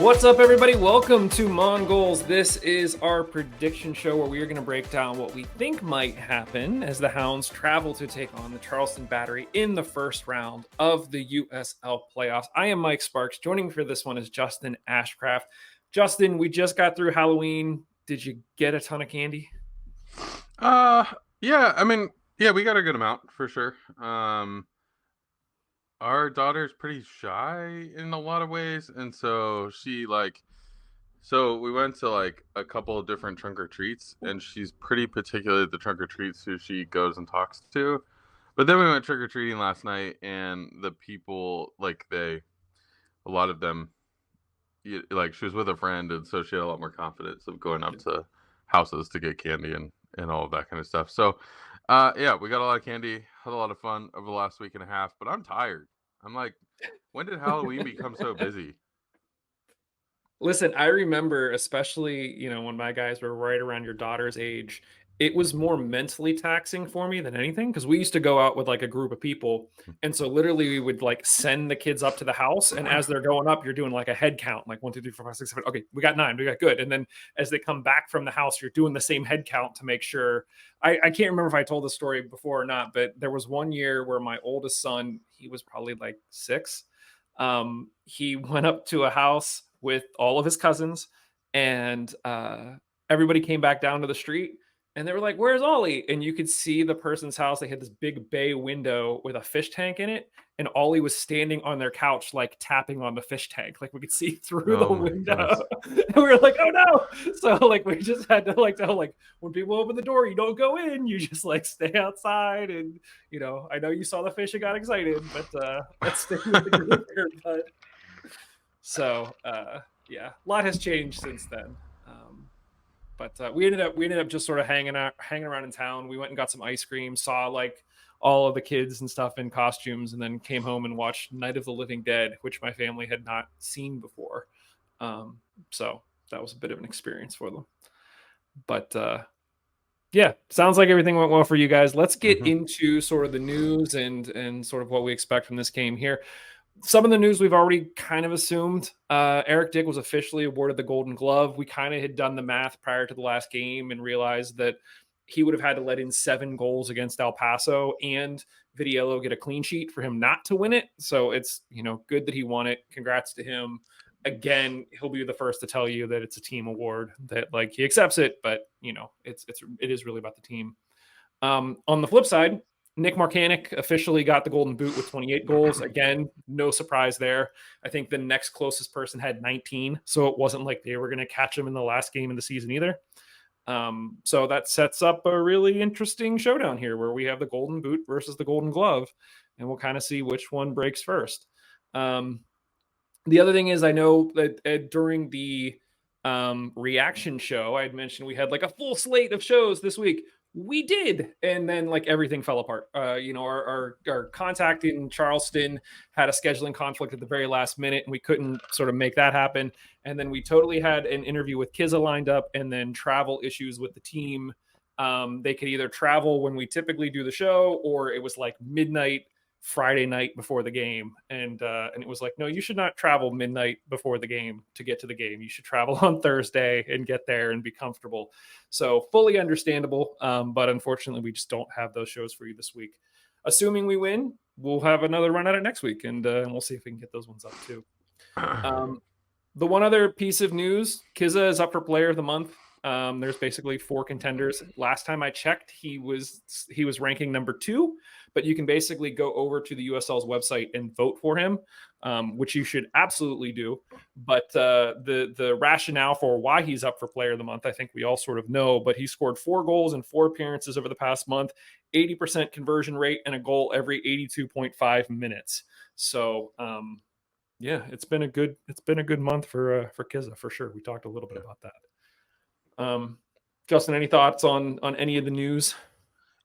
What's up, everybody? Welcome to Mongols. This is our prediction show where we are going to break down what we think might happen as the Hounds travel to take on the Charleston Battery in the first round of the USL playoffs. I am Mike Sparks. Joining me for this one is Justin Ashcraft. Justin, we just got through Halloween. Did you get a ton of candy? Yeah, I mean, yeah, we got a good amount for sure. Our daughter's pretty shy in a lot of ways, and so so we went to like a couple of different trunk or treats, and she's pretty particular at the trunk or treats who she goes and talks to. But then we went trick or treating last night, and the people, a lot of them, like she was with a friend, and so she had a lot more confidence of going up to houses to get candy and all of that kind of stuff. So, yeah, we got a lot of candy, had a lot of fun over the last week and a half, but I'm tired. I'm like, when did Halloween become so busy? Listen, I remember, especially, when my guys were right around your daughter's age, it was more mentally taxing for me than anything because we used to go out with like a group of people. And so literally we would like send the kids up to the house. And as they're going up, you're doing like a head count, like 1, 2, 3, 4, 5, 6, 7. Okay, we got 9, we got good. And then as they come back from the house, you're doing the same head count to make sure. I can't remember if I told the story before or not, but there was one year where my oldest son, he was probably like 6. He went up to a house with all of his cousins, and everybody came back down to the street, and they were like, "Where's Ollie?" And you could see the person's house. They had this big bay window with a fish tank in it, and Ollie was standing on their couch, like tapping on the fish tank, like we could see through the Oh my goodness. window. And we were like, "Oh no!" So like we just had to like tell like when people open the door, you don't go in, you just like stay outside. And I know you saw the fish and got excited, but let's stay with the group here, bud. So yeah, a lot has changed since then. But we ended up just sort of hanging around in town. We went and got some ice cream, saw like all of the kids and stuff in costumes, and then came home and watched Night of the Living Dead, which my family had not seen before. So that was a bit of an experience for them. But yeah, sounds like everything went well for you guys. Let's get Hmm. into sort of the news and sort of what we expect from this game here. Some of the news we've already kind of assumed. Eric Dick was officially awarded the Golden Glove. We kind of had done the math prior to the last game and realized that he would have had to let in 7 goals against El Paso and Vidiello get a clean sheet for him not to win it. So it's good that he won it. Congrats to him. Again, he'll be the first to tell you that it's a team award, that like he accepts it, but it is really about the team. On the flip side, Nick Marcanic officially got the Golden Boot with 28 goals. Again, no surprise there. I think the next closest person had 19, so it wasn't like they were going to catch him in the last game of the season either. So that sets up a really interesting showdown here where we have the Golden Boot versus the Golden Glove, and we'll kind of see which one breaks first. The other thing is, I know that during the reaction show, I had mentioned we had like a full slate of shows this week. We did, and then like everything fell apart. Our contact in Charleston had a scheduling conflict at the very last minute, and we couldn't sort of make that happen. And then we totally had an interview with Kizza lined up, and then travel issues with the team. They could either travel when we typically do the show, or it was like midnight Friday night before the game, and it was like, no, you should not travel midnight before the game to get to the game. You should travel on Thursday and get there and be comfortable. So fully understandable, but unfortunately, we just don't have those shows for you this week. Assuming we win, we'll have another run at it next week, and we'll see if we can get those ones up too. The one other piece of news, Kizza is up for Player of the Month. There's basically 4 contenders. Last time I checked, he was ranking number 2, but you can basically go over to the USL's website and vote for him, which you should absolutely do. But the rationale for why he's up for Player of the Month, I think we all sort of know. But he scored 4 goals in 4 appearances over the past month, 80% conversion rate, and a goal every 82.5 minutes. So yeah, it's been a good month for Kizza for sure. We talked a little bit about that. Justin, any thoughts on any of the news?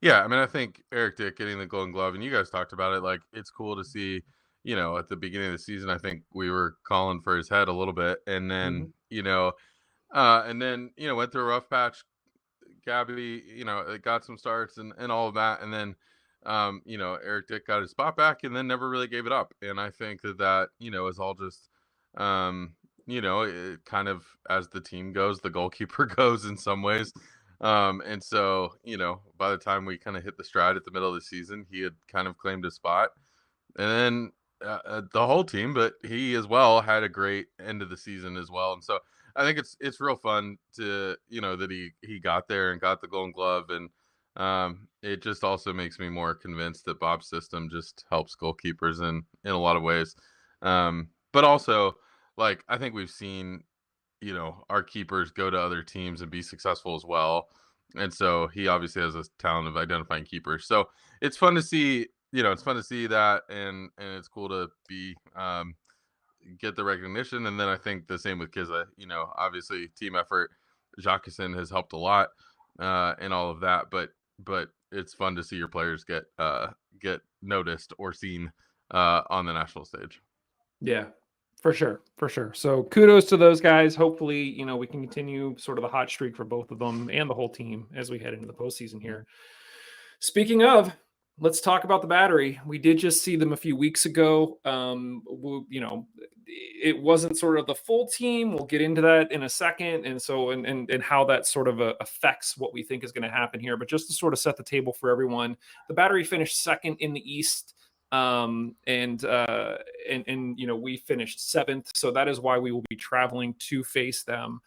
Yeah, I mean, I think Eric Dick getting the Golden Glove, and you guys talked about it. Like, it's cool to see. At the beginning of the season, I think we were calling for his head a little bit, and then went through a rough patch. Gabby, got some starts and all of that, and then Eric Dick got his spot back, and then never really gave it up. And I think that is all just it kind of, as the team goes, the goalkeeper goes in some ways. And so, by the time we kind of hit the stride at the middle of the season, he had kind of claimed his spot. And then the whole team, but he as well had a great end of the season as well. And so I think it's real fun to that he got there and got the Golden Glove, and it just also makes me more convinced that Bob's system just helps goalkeepers in a lot of ways. But also, like, I think we've seen our keepers go to other teams and be successful as well. And so he obviously has a talent of identifying keepers. So it's fun to see, it's fun to see that, and it's cool to be get the recognition. And then I think the same with Kiza, obviously team effort. Jacqueline has helped a lot and all of that, but it's fun to see your players get noticed or seen on the national stage. Yeah, for sure. For sure. So kudos to those guys. Hopefully, we can continue sort of the hot streak for both of them and the whole team as we head into the postseason here. Speaking of, let's talk about the Battery. We did just see them a few weeks ago. It wasn't sort of the full team. We'll get into that in a second, and so and how that sort of affects what we think is going to happen here. But just to sort of set the table for everyone, the Battery finished second in the East, and we finished seventh. So that is why we will be traveling to face them.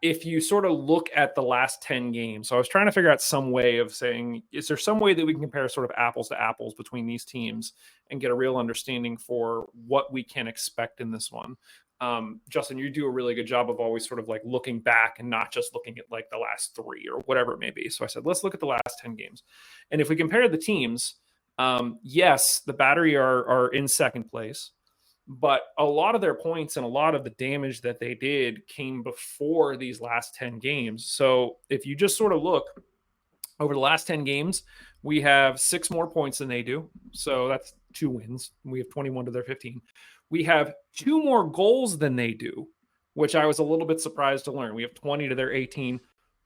If you sort of look at the last 10 games, so I was trying to figure out some way of saying, is there some way that we can compare sort of apples to apples between these teams and get a real understanding for what we can expect in this one? Justin, you do a really good job of always sort of like looking back and not just looking at like the last three or whatever it may be. So I said, let's look at the last 10 games. And if we compare the teams, yes, the Battery are in second place. But a lot of their points and a lot of the damage that they did came before these last 10 games. So if you just sort of look over the last 10 games, we have 6 more points than they do. So that's 2 wins. We have 21 to their 15. We have 2 more goals than they do, which I was a little bit surprised to learn. We have 20 to their 18.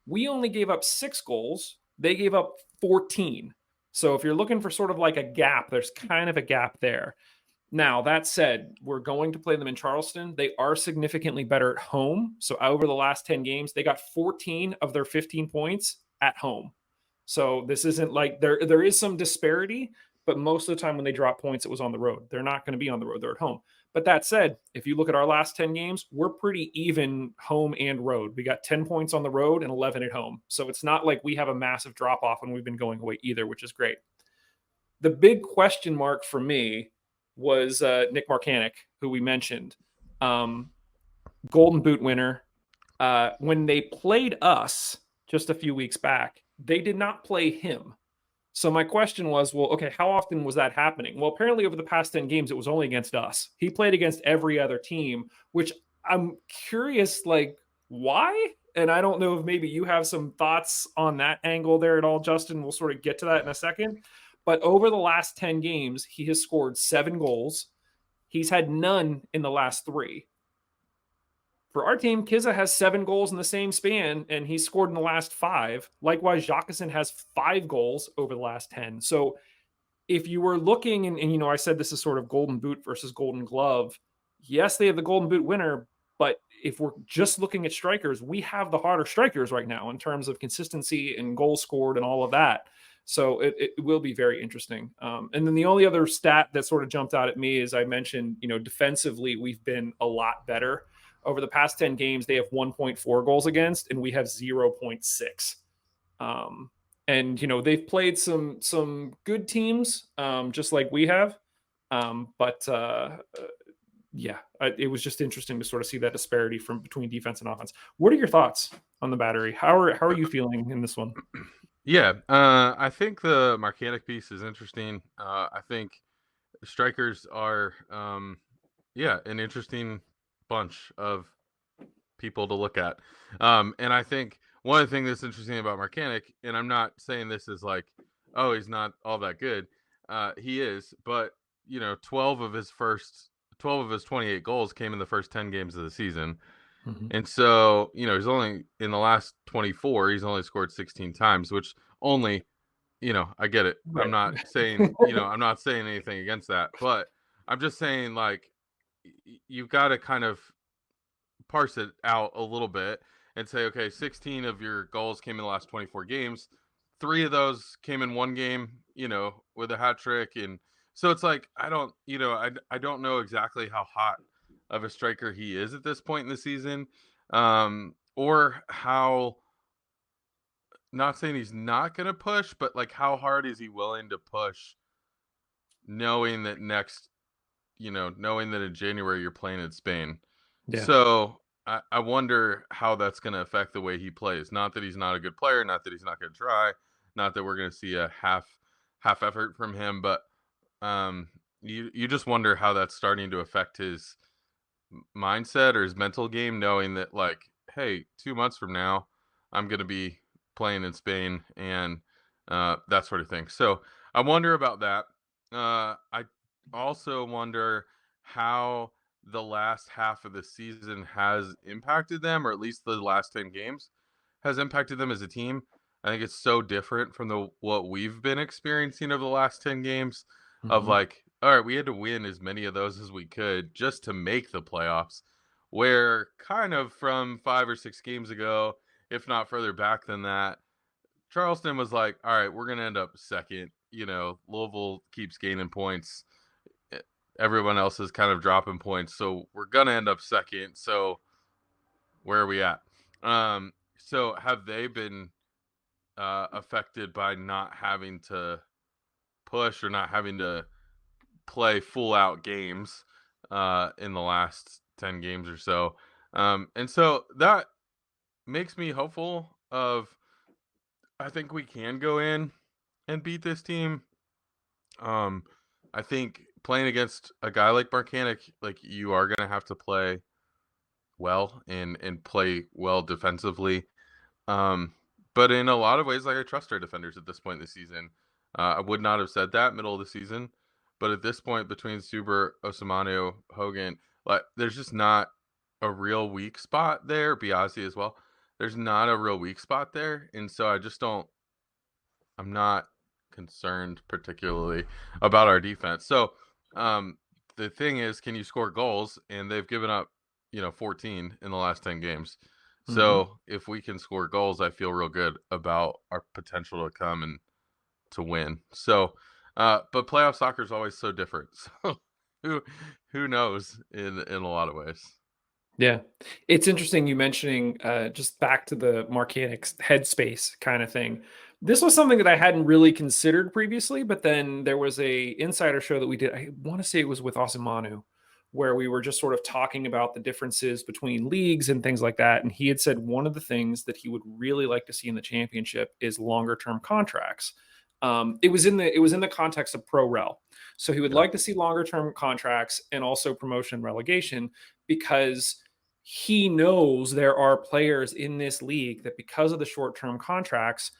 We only gave up 6 goals. They gave up 14. So if you're looking for sort of like a gap, there's kind of a gap there. Now, that said, we're going to play them in Charleston. They are significantly better at home. So over the last 10 games, they got 14 of their 15 points at home. So this isn't like there is some disparity, but most of the time when they drop points, it was on the road. They're not going to be on the road. They're at home. But that said, if you look at our last 10 games, we're pretty even home and road. We got 10 points on the road and 11 at home. So it's not like we have a massive drop off when we've been going away either, which is great. The big question mark for me was Nick Marcanic, who we mentioned, Golden Boot winner. When they played us just a few weeks back, they did not play him. So my question was, well, okay, how often was that happening? Well, apparently over the past 10 games, it was only against us. He played against every other team, which I'm curious, like, why? And I don't know if maybe you have some thoughts on that angle there at all, Justin. We'll sort of get to that in a second. But over the last 10 games, he has scored 7 goals. He's had none in the last 3. For our team, Kiza has 7 goals in the same span, and he's scored in the last 5. Likewise, Jacqueline has 5 goals over the last 10. So if you were looking, and I said this is sort of Golden Boot versus Golden Glove. Yes, they have the Golden Boot winner, but if we're just looking at strikers, we have the harder strikers right now in terms of consistency and goals scored and all of that. So it will be very interesting. And then the only other stat that sort of jumped out at me is I mentioned, defensively, we've been a lot better. Over the past 10 games, they have 1.4 goals against, and we have 0.6. And, they've played some good teams, just like we have. It was just interesting to sort of see that disparity from between defense and offense. What are your thoughts on the Battery? How are you feeling in this one? Yeah, I think the Marcanic piece is interesting. I think strikers are, an interesting bunch of people to look at. And I think one of the things that's interesting about Marcanic, and I'm not saying this is like, oh, he's not all that good. He is, but 12 of his 28 goals came in the first 10 games of the season. Mm-hmm. And so, he's only in the last 24, he's only scored 16 times, which only, I get it. Right. I'm not saying, I'm not saying anything against that, but I'm just saying, like, you've got to kind of parse it out a little bit and say, okay, 16 of your goals came in the last 24 games. 3 of those came in one game, with a hat trick. And so it's like, I don't know exactly how hot of a striker he is at this point in the season. Or how, not saying he's not going to push, but like how hard is he willing to push knowing that knowing that in January you're playing in Spain. Yeah. So I wonder how that's going to affect the way he plays. Not that he's not a good player, not that he's not going to try, not that we're going to see a half effort from him, but you just wonder how that's starting to affect his mindset or his mental game, knowing that like, hey, 2 months from now, I'm going to be playing in Spain and that sort of thing. So I wonder about that. I also wonder how the last half of the season has impacted them, or at least the last 10 games has impacted them as a team. I think it's so different from the what we've been experiencing over the last 10 games of Hmm. like, all right, we had to win as many of those as we could just to make the playoffs. Where kind of from 5 or 6 games ago, if not further back than that, Charleston was like, all right, we're going to end up second. Louisville keeps gaining points. e- Everyone else is kind of dropping points. So we're going to end up second. So where are we at? So have they been affected by not having to push or not having to play full out games in the last 10 games or so? And so that makes me hopeful of, I think we can go in and beat this team. Um, I think playing against a guy like Marcanic, like you are going to have to play well and play well defensively. Um, but in a lot of ways, like I trust our defenders at this point in the season. I would not have said that middle of the season, but at this point, between Suber, Osamanu, Hogan, like there's just not a real weak spot there. Biazzi as well. There's not a real weak spot there, and so I just don't. I'm not concerned particularly about our defense. So um, the thing is, can you score goals? And they've given up, 14 in the last 10 games. Hmm. So if we can score goals, I feel real good about our potential to come and to win. So, but playoff soccer is always so different. So who who knows in a lot of ways. Yeah. It's interesting you mentioning, just back to the Marcanics headspace kind of thing. This was something that I hadn't really considered previously, but then there was a insider show that we did. I want to say it was with Osimanu, where we were just sort of talking about the differences between leagues and things like that. And he had said one of the things that he would really like to see in the championship is longer term contracts. It was in the context of pro rel. So he would Yeah. like to see longer term contracts and also promotion and relegation, because he knows there are players in this league that, because of the short-term contracts,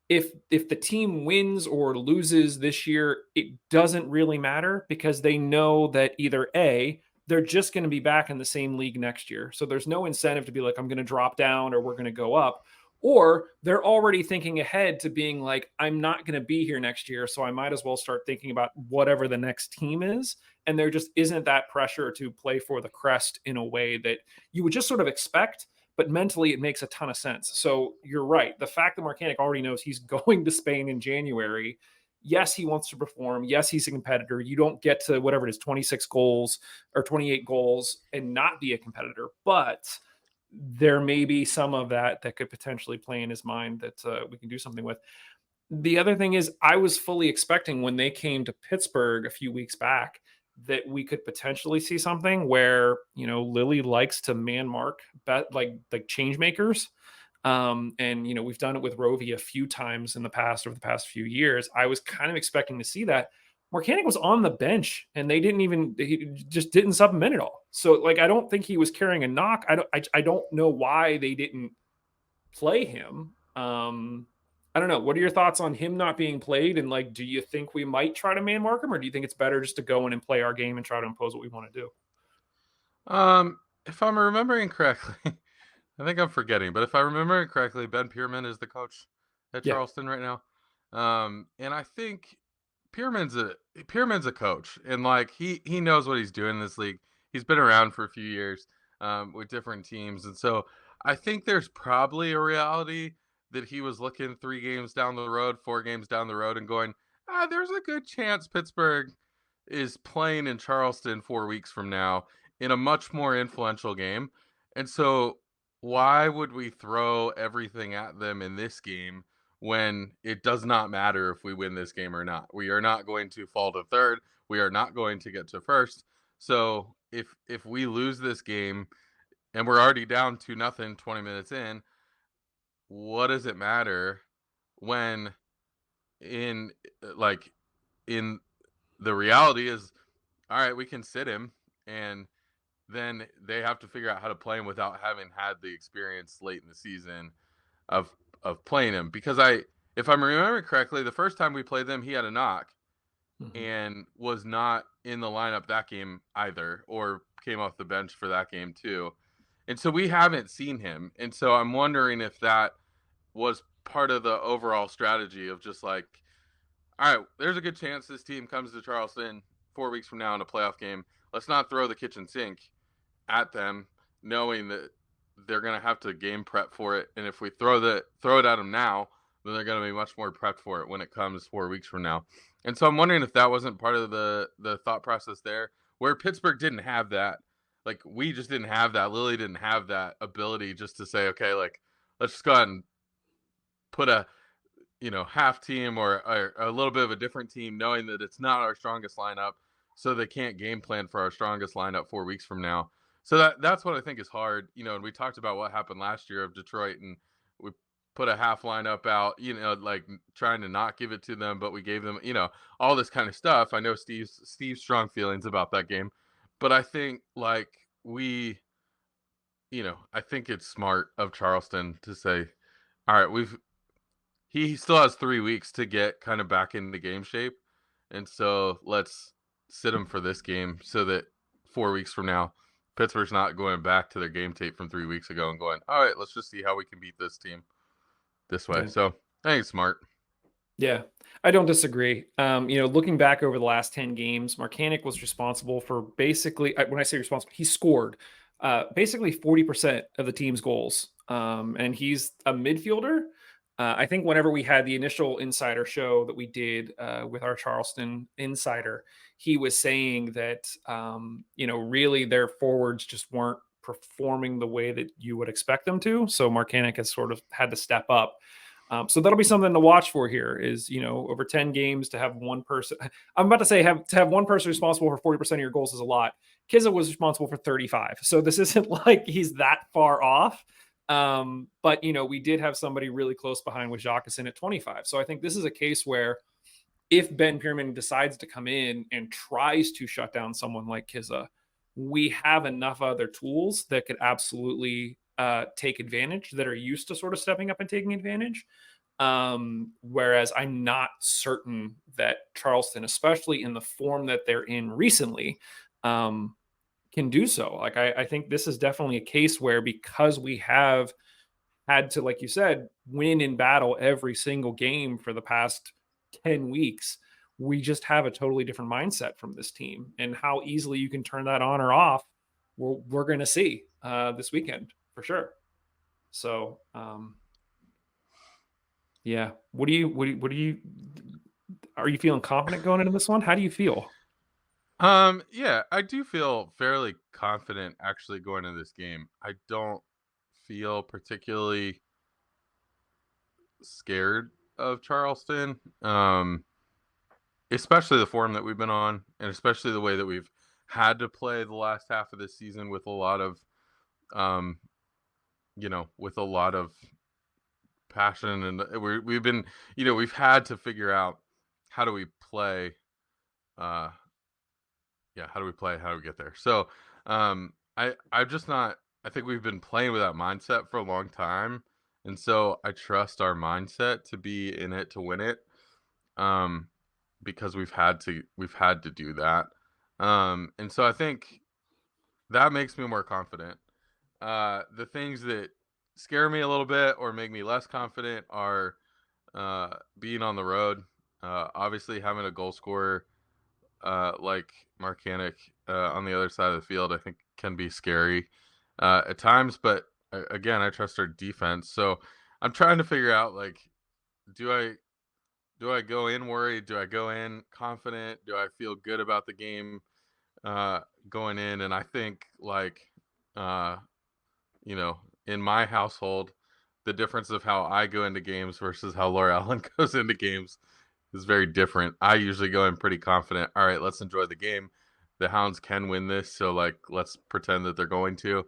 if the team wins or loses this year, it doesn't really matter, because they know that either A, they're just going to be back in the same league next year. So there's no incentive to be like, I'm going to drop down or we're going to go up. Or they're already thinking ahead to being like, I'm not going to be here next year. So I might as well start thinking about whatever the next team is. And there just isn't that pressure to play for the crest in a way that you would just sort of expect, but mentally it makes a ton of sense. So you're right. The fact that Marcanic already knows he's going to Spain in January, yes, he wants to perform. Yes, he's a competitor. You don't get to whatever it is, 26 goals or 28 goals and not be a competitor, but there may be some of that that could potentially play in his mind that we can do something with. The other thing is, I was fully expecting when they came to Pittsburgh a few weeks back that we could potentially see something where, Lily likes to man mark bet like change makers. And we've done it with Rovi a few times in the past, over the past few years. I was kind of expecting to see that. Morcanic was on the bench and he just didn't sub him in at all. So like I don't think he was carrying a knock. I don't know why they didn't play him. I don't know. What are your thoughts on him not being played? And like, do you think we might try to man mark him, or do you think it's better just to go in and play our game and try to impose what we want to do? If I'm remembering correctly, I think I'm forgetting, but if I remember it correctly, Ben Pierman is the coach at Yeah. Charleston right now. And I think Pierman's a Pierman's a coach, and like he knows what he's doing in this league. he's been around for a few years with different teams, and so I think there's probably a reality that he was looking 3 games down the road, 4 games down the road, and going, there's a good chance Pittsburgh is playing in Charleston 4 weeks from now in a much more influential game. And so, why would we throw everything at them in this game when it does not matter if we win this game or not? We are not going to fall to third. We are not going to get to first. So, if we lose this game and we're already down 2-0 20 minutes in, what does it matter when in like in the reality is, all right, we can sit him, and then they have to figure out how to play him without having had the experience late in the season of playing him. Because if I'm remembering correctly, the first time we played them, he had a knock and was not in the lineup that game either, or came off the bench for that game too. And so we haven't seen him. And so I'm wondering if that was part of the overall strategy of just like, all right, there's a good chance this team comes to Charleston 4 weeks from now in a playoff game. Let's not throw the kitchen sink at them, knowing that they're going to have to game prep for it. And if we throw it at them now, then they're going to be much more prepped for it when it comes 4 weeks from now. And so I'm wondering if that wasn't part of the thought process there, where Pittsburgh didn't have that. Like, we just didn't have that. Lily didn't have that ability just to say, okay, like, let's just go ahead and put a half team or a little bit of a different team, knowing that it's not our strongest lineup, so they can't game plan for our strongest lineup 4 weeks from now. So that's what I think is hard. And we talked about what happened last year of Detroit, and we put a half lineup out, like trying to not give it to them, but we gave them, all this kind of stuff. I know Steve's strong feelings about that game, but I think like I think it's smart of Charleston to say, all right, he still has 3 weeks to get kind of back into game shape. And so let's sit him for this game so that 4 weeks from now, Pittsburgh's not going back to their game tape from 3 weeks ago and going, all right, let's just see how we can beat this team this way. Yeah. So I think it's smart. Yeah, I don't disagree. Looking back over the last 10 games, Marcanic was responsible for basically, when I say responsible, he scored basically 40% of the team's goals. And he's a midfielder. I think whenever we had the initial insider show that we did with our Charleston insider, he was saying that, really their forwards just weren't performing the way that you would expect them to. So Marcanic has sort of had to step up. So that'll be something to watch for here is, over 10 games to have one person, I'm about to say to have one person responsible for 40% of your goals is a lot. Kizza was responsible for 35. So this isn't like he's that far off. But we did have somebody really close behind with Jacqueline at 25. So I think this is a case where if Ben Pierman decides to come in and tries to shut down someone like Kizza, we have enough other tools that could absolutely take advantage, that are used to sort of stepping up and taking advantage. Whereas I'm not certain that Charleston, especially in the form that they're in recently, can do so. Like, I think this is definitely a case where, because we have had to, like you said, win in battle every single game for the past 10 weeks, we just have a totally different mindset from this team, and how easily you can turn that on or off. We're going to see this weekend for sure. So, yeah. What do you, are you feeling confident going into this one? How do you feel? Yeah, I do feel fairly confident actually going into this game. I don't feel particularly scared of Charleston. Especially the form that we've been on, and especially the way that we've had to play the last half of this season with a lot of with a lot of passion, and we've been, we've had to figure out how do we play how do we play, how do we get there. So I'm just not, I think we've been playing with that mindset for a long time, and so I trust our mindset to be in it to win it, because we've had to do that, and so I think that makes me more confident. The things that scare me a little bit or make me less confident are being on the road. Obviously, having a goal scorer like Marcanic on the other side of the field, I think can be scary at times. But again, I trust our defense. So I'm trying to figure out like, do I go in worried? Do I go in confident? Do I feel good about the game uh, going in? And I think like uh, you know, in my household, the difference of how I go into games versus how Laura Allen goes into games is very different. I usually go in pretty confident. All right, let's enjoy the game. The Hounds can win this, so like let's pretend that they're going to.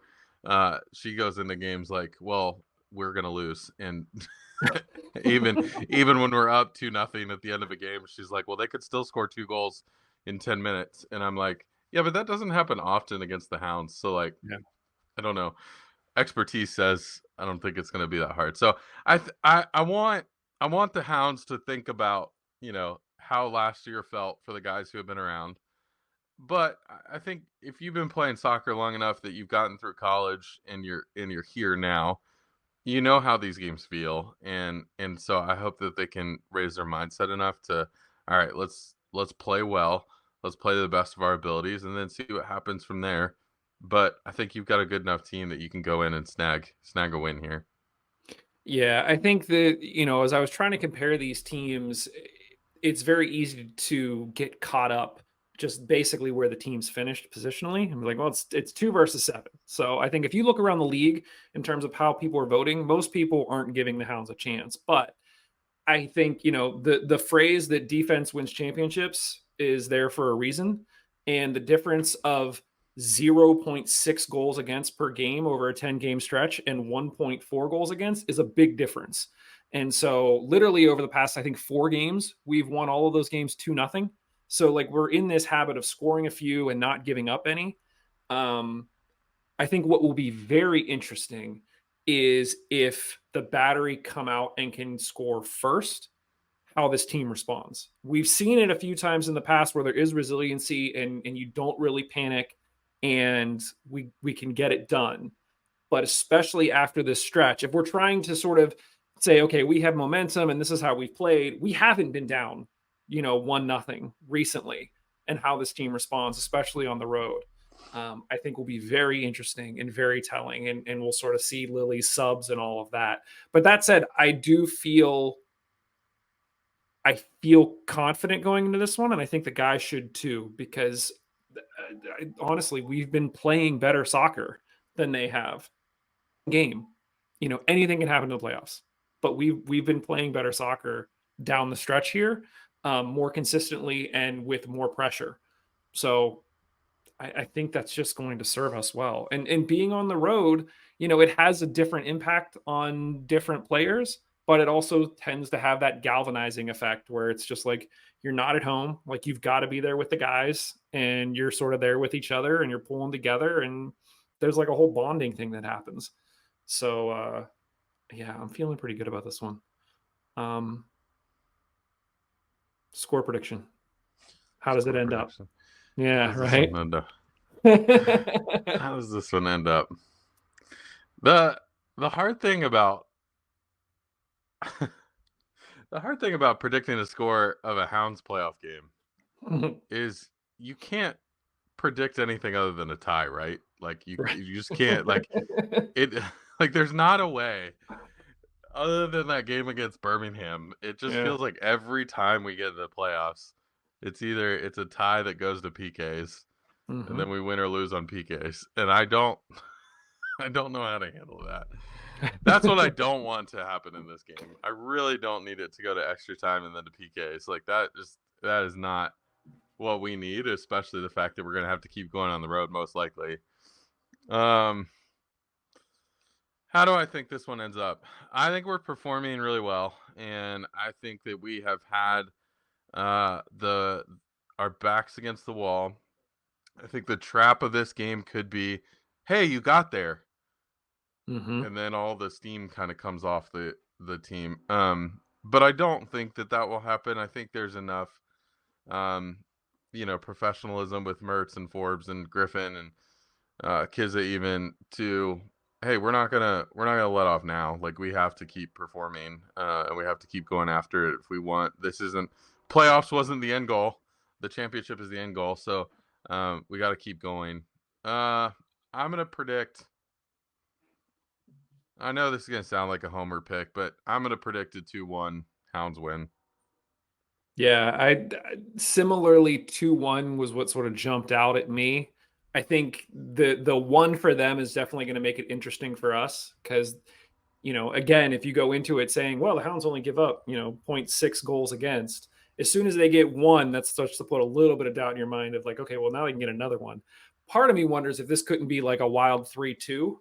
She goes into games like, well, we're gonna lose, and even when we're up 2-0 at the end of a game, she's like, well, they could still score 2 goals in 10 minutes, and I'm like, yeah, but that doesn't happen often against the Hounds. So like, Yeah. I don't know. Expertise says I don't think it's going to be that hard. So I want the Hounds to think about how last year felt for the guys who have been around. But I think if you've been playing soccer long enough that you've gotten through college and you're here now, you know how these games feel, and so I hope that they can raise their mindset enough to, all right, let's play well, let's play to the best of our abilities, and then see what happens from there. But I think you've got a good enough team that you can go in and snag a win here. Yeah, I think that, as I was trying to compare these teams, it's very easy to get caught up just basically where the teams finished positionally and be like, well, it's 2 versus 7. So I think if you look around the league in terms of how people are voting, most people aren't giving the Hounds a chance. But I think, the phrase that defense wins championships is there for a reason. And the difference of 0.6 goals against per game over a 10-game stretch and 1.4 goals against is a big difference. And so literally over the past, I think 4 games, we've won all of those games 2-0. So like we're in this habit of scoring a few and not giving up any. Um, I think what will be very interesting is if the battery come out and can score first, how this team responds. We've seen it a few times in the past where there is resiliency and you don't really panic and we can get it done. But especially after this stretch, if we're trying to sort of say, okay, we have momentum and this is how we've played, we haven't been down, 1-0 recently, and how this team responds, especially on the road. I think will be very interesting and very telling, and we'll sort of see Lily's subs and all of that. But that said, I feel confident going into this one, and I think the guys should too, because honestly, we've been playing better soccer than they have. Game, anything can happen in the playoffs, but we've been playing better soccer down the stretch here, more consistently and with more pressure. So I think that's just going to serve us well. And being on the road, it has a different impact on different players, but it also tends to have that galvanizing effect where it's just like you're not at home, like you've got to be there with the guys and you're sort of there with each other and you're pulling together and there's like a whole bonding thing that happens. So yeah, I'm feeling pretty good about this one. Um Score prediction. How does it Score end up? prediction. How Yeah, does this right. one end up? How does this one end up? The hard thing about the hard thing about predicting the score of a Hounds playoff game is you can't predict anything other than a tie, right? Like Right. you just can't like it like there's not a way other than that game against Birmingham. It just Yeah. feels like every time we get to the playoffs, it's a tie that goes to PKs and then Mhm. we win or lose on PKs. And I don't I don't know how to handle that. That's what I don't want to happen in this game. I really don't need it to go to extra time and then to PKs. Like that is not what we need, especially the fact that we're gonna have to keep going on the road most likely. Um how do I think this one ends up? I think we're performing really well, and I think that we have had the our backs against the wall. I think the trap of this game could be, hey, you got there, Mhm. and then all the steam kind of comes off the team. But I don't think that that will happen. I think there's enough, um, professionalism with Mertz and Forbes and Griffin and Kizza even to, hey, we're not gonna let off now. Like we have to keep performing, and we have to keep going after it if we want. This isn't playoffs wasn't the end goal. the championship is the end goal. So we got to keep going. I'm going to predict. I know this is going to sound like a homer pick, but I'm going to predict a 2-1 Hounds win. Yeah, I similarly 2-1 was what sort of jumped out at me. I think the one for them is definitely going to make it interesting for us because, again, if you go into it saying, well, the Hounds only give up, 0.6 goals against, as soon as they get one, that starts to put a little bit of doubt in your mind of like, okay, well, now they can get another one. Part of me wonders if this couldn't be like a wild 3-2.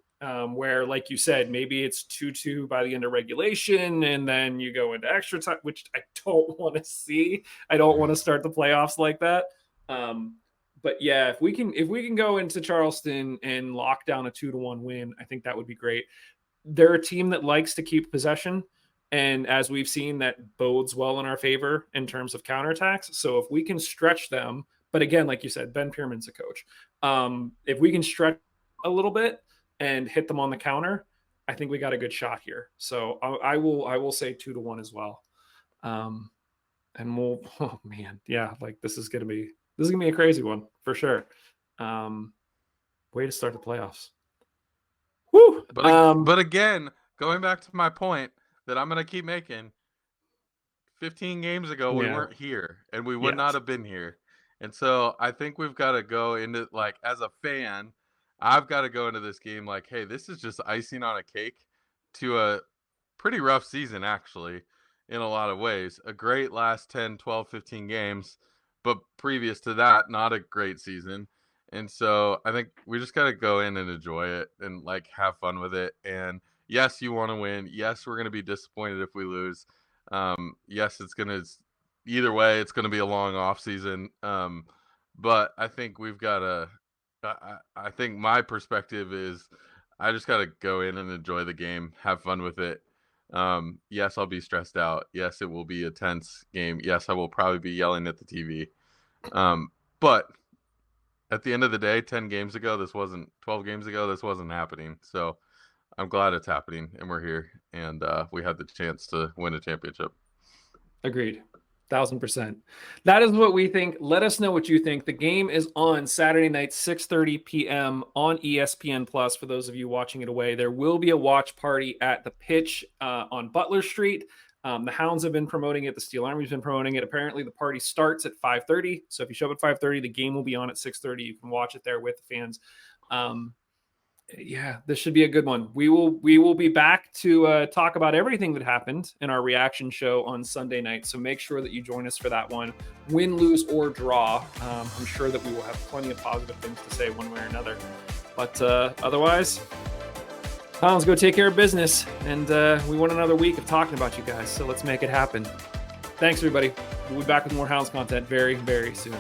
Where, like you said, maybe it's 2-2 by the end of regulation, and then you go into extra time, which I don't want to see. I don't want to start the playoffs like that. But yeah, if we can go into Charleston and lock down a 2-1 win, I think that would be great. They're a team that likes to keep possession, and as we've seen, that bodes well in our favor in terms of counterattacks. So if we can stretch them, but again, like you said, Ben Pierman's a coach. If we can stretch a little bit and hit them on the counter, I think we got a good shot here. So I will say 2-1 as well. And we'll, oh man, yeah, like this is gonna be a crazy one for sure. Way to start the playoffs. Woo! But again, going back to my point that I'm gonna keep making, 15 games ago we weren't here and we would not have been here. And so I think we've got to go into, like, as a fan, I've got to go into this game like, hey, this is just icing on a cake to a pretty rough season, actually, in a lot of ways. A great last 10, 12, 15 games, but previous to that, not a great season. And so I think we just got to go in and enjoy it and, like, have fun with it. And yes, you want to win. Yes, we're going to be disappointed if we lose. Yes, it's going to – either way, it's going to be a long off season. But I think we've got to – I think my perspective is I just got to go in and enjoy the game, have fun with it. Yes, I'll be stressed out. Yes, it will be a tense game. Yes, I will probably be yelling at the TV. But at the end of the day, 12 games ago, this wasn't happening. So I'm glad it's happening and we're here and we had the chance to win a championship. Agreed. 1,000%. That is what we think. Let us know what you think. The game is on Saturday night, 6:30 p.m. on ESPN Plus. For those of you watching it away, there will be a watch party at the pitch on Butler Street. The Hounds have been promoting it. The Steel Army's been promoting it. Apparently, the party starts at 5:30. So if you show up at 5:30, the game will be on at 6:30. You can watch it there with the fans. Yeah, this should be a good one. We will be back to talk about everything that happened in our reaction show on Sunday night. So make sure that you join us for that one. Win, lose, or draw. I'm sure that we will have plenty of positive things to say one way or another. But otherwise, Hounds, go take care of business. And we want another week of talking about you guys. So let's make it happen. Thanks, everybody. We'll be back with more Hounds content very, very soon.